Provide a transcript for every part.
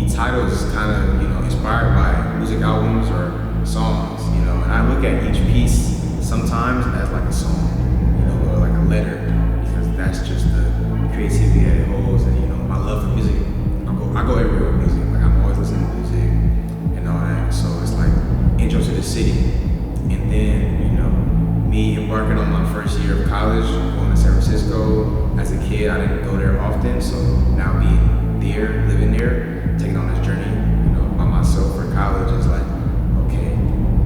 the title is kind of, inspired by music albums or songs, and I look at each piece sometimes as like a song, or like a letter, because that's just the creativity that it holds, and my love for music. I go everywhere with music. Like, I'm always listening to music and all that. So it's like intro to the city, and then me embarking on my first year of college, going to San Francisco. As a kid, I didn't go there often, so now being there, living there, taking on this journey, by myself for college is like, okay,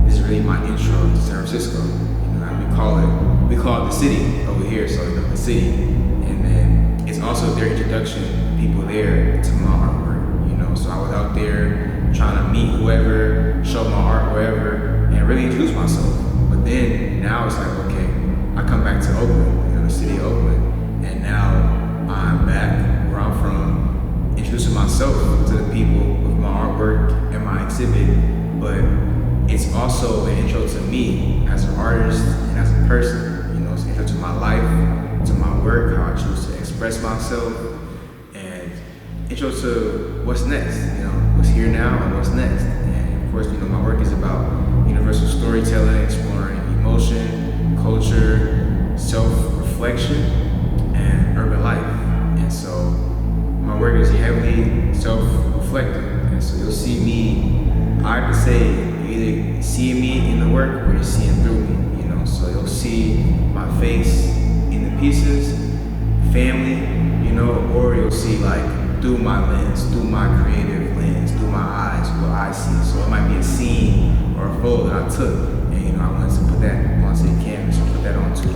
this is really my intro to San Francisco. And we call it the city over here, so the city, and then it's also their introduction, people there, to my artwork. So I was out there trying to meet whoever, show my art wherever, and really introduce myself. But then now it's like, okay, I come back to Oakland, the city of Oakland, and now I'm back where I'm from, introducing myself to the people with my artwork and my exhibit. But it's also an intro to me as an artist and as a person. It's an intro to my life, to my work, how I choose to express myself, and intro to what's next, what's here now and what's next. And of course, my work is about universal storytelling, exploring emotion, culture, self-reflection, and urban life. And so my work is heavily self-reflective. And so you'll see me, I have to say, you either see me in the work or you're seeing through me, So you'll see my face in the pieces, family, or you'll see like through my lens, through my creative lens, through my eyes, what I see. So it might be a scene or a photo that I took, and I wanted to put that onto the canvas or put that onto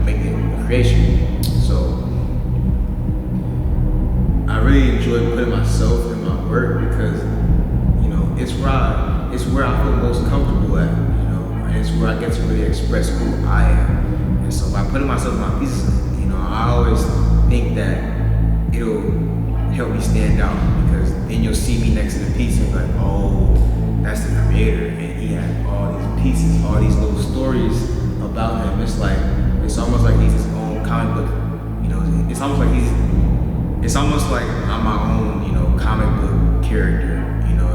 make it a creation. So I really enjoy putting myself in my work because it's where I feel most comfortable at, and it's where I get to really express who I am. And so by putting myself in my pieces, I always think that it'll help me stand out, because then you'll see me next to the piece and be like, oh, that's the creator, and he had all these pieces, all these little stories about him. It's almost like he's his own comic book, it's almost like I'm my own, comic book character,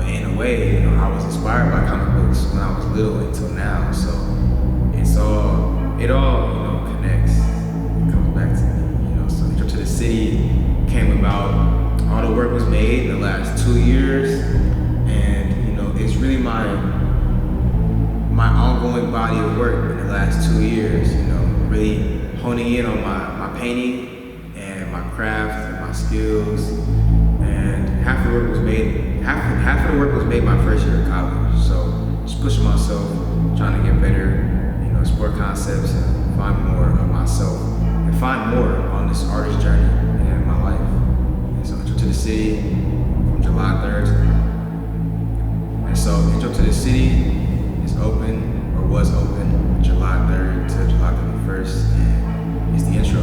in a way. I was inspired by comic books when I was little until now, so it all connects, it comes back to me, so Intro to the City came about. All the work was made in the last 2 years, and it's really my ongoing body of work in the last 2 years. Really honing in on my painting and my craft and my skills. And half of the work was made my first year of college. So just pushing myself, trying to get better, explore concepts and find more of myself and find more on this artist journey in my life. And so Intro to the City from July 3rd. And so Intro to the City is open, or was open, July 3rd to July 31st, and it's the intro.